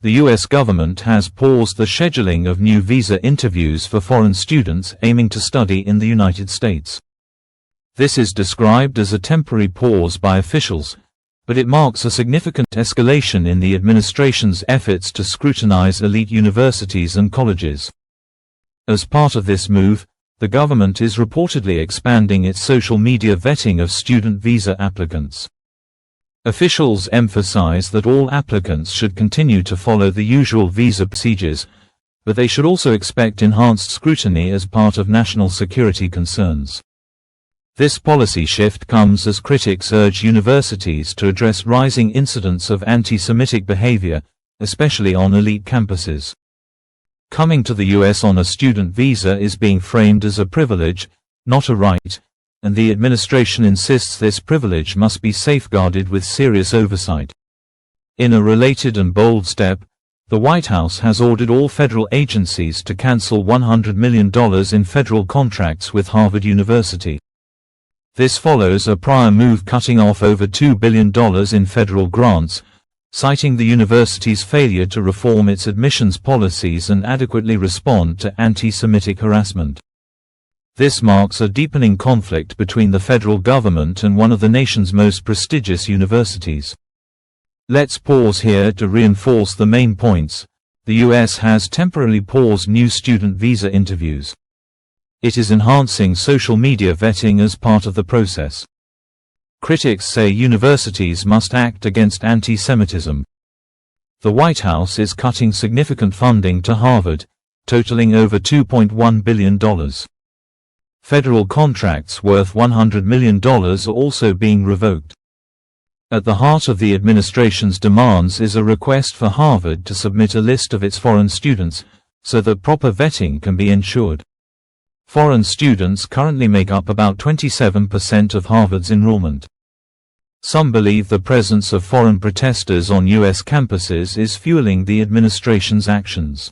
the U.S. government has paused the scheduling of new visa interviews for foreign students aiming to study in the United States. This is described as a temporary pause by officials, but it marks a significant escalation in the administration's efforts to scrutinize elite universities and colleges. As part of this move, the government is reportedly expanding its social media vetting of student visa applicants. Officials emphasize that all applicants should continue to follow the usual visa procedures, but they should also expect enhanced scrutiny as part of national security concerns. This policy shift comes as critics urge universities to address rising incidents of anti-Semitic behavior, especially on elite campuses. Coming to the U.S. on a student visa is being framed as a privilege, not a right, and the administration insists this privilege must be safeguarded with serious oversight. In a related and bold step, the White House has ordered all federal agencies to cancel $100 million in federal contracts with Harvard University. This follows a prior move cutting off over $2 billion in federal grants, citing the university's failure to reform its admissions policies and adequately respond to anti-Semitic harassment. This marks a deepening conflict between the federal government and one of the nation's most prestigious universities. Let's pause here to reinforce the main points. The U.S. has temporarily paused new student visa interviews. It is enhancing social media vetting as part of the process. Critics say universities must act against anti-Semitism. The White House is cutting significant funding to Harvard, totaling over $2.1 billion. Federal contracts worth $100 million are also being revoked. At the heart of the administration's demands is a request for Harvard to submit a list of its foreign students, so that proper vetting can be ensured. Foreign students currently make up about 27% of Harvard's enrollment. Some believe the presence of foreign protesters on U.S. campuses is fueling the administration's actions.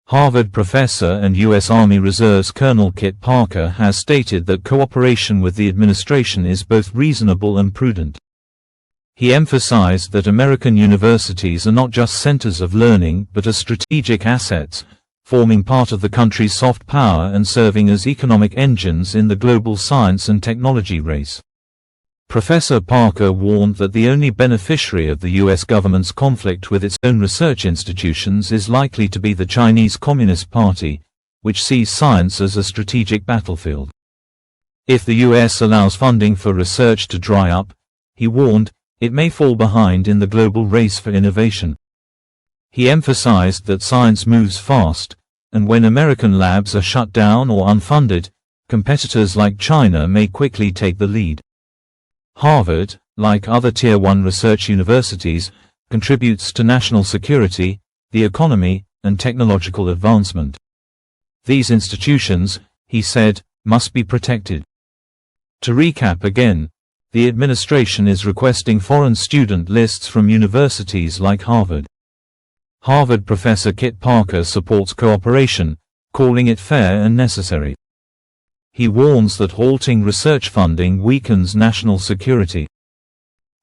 Harvard professor and U.S. Army Reserve's Colonel Kit Parker has stated that cooperation with the administration is both reasonable and prudent. He emphasized that American universities are not just centers of learning but are strategic assets, forming part of the country's soft power and serving as economic engines in the global science and technology race. Professor Parker warned that the only beneficiary of the U.S. government's conflict with its own research institutions is likely to be the Chinese Communist Party, which sees science as a strategic battlefield. If the U.S. allows funding for research to dry up, he warned, it may fall behind in the global race for innovation. He emphasized that science moves fast, and when American labs are shut down or unfunded, competitors like China may quickly take the lead. Harvard, like other Tier 1 research universities, contributes to national security, the economy, and technological advancement. These institutions, he said, must be protected. To recap again, the administration is requesting foreign student lists from universities like Harvard. Harvard professor Kit Parker supports cooperation, calling it fair and necessary. He warns that halting research funding weakens national security.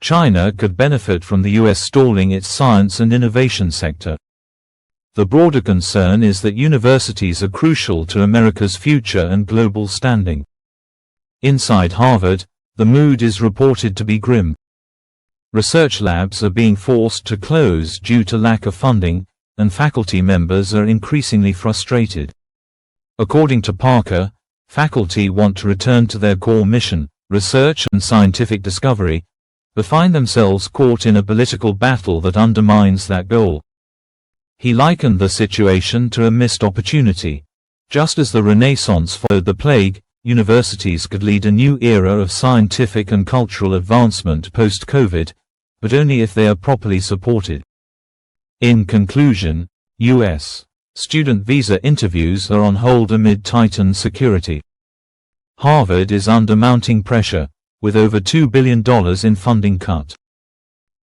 China could benefit from the U.S. stalling its science and innovation sector. The broader concern is that universities are crucial to America's future and global standing. Inside Harvard, the mood is reported to be grim. Research labs are being forced to close due to lack of funding, and faculty members are increasingly frustrated. According to Parker, faculty want to return to their core mission, research and scientific discovery, but find themselves caught in a political battle that undermines that goal. He likened the situation to a missed opportunity. Just as the Renaissance followed the plague, universities could lead a new era of scientific and cultural advancement post-COVID, but only if they are properly supported. In conclusion, U.S. student visa interviews are on hold amid tightened security. Harvard is under mounting pressure, with over $2 billion in funding cut.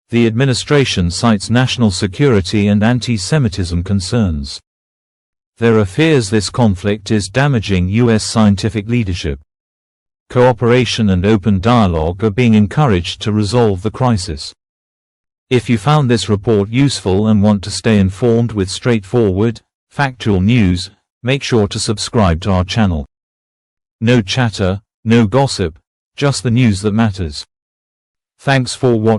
The administration cites national security and anti-Semitism concerns. There are fears this conflict is damaging U.S. scientific leadership. Cooperation and open dialogue are being encouraged to resolve the crisis. If you found this report useful and want to stay informed with straightforward, factual news, make sure to subscribe to our channel. No chatter, no gossip, just the news that matters. Thanks for watching.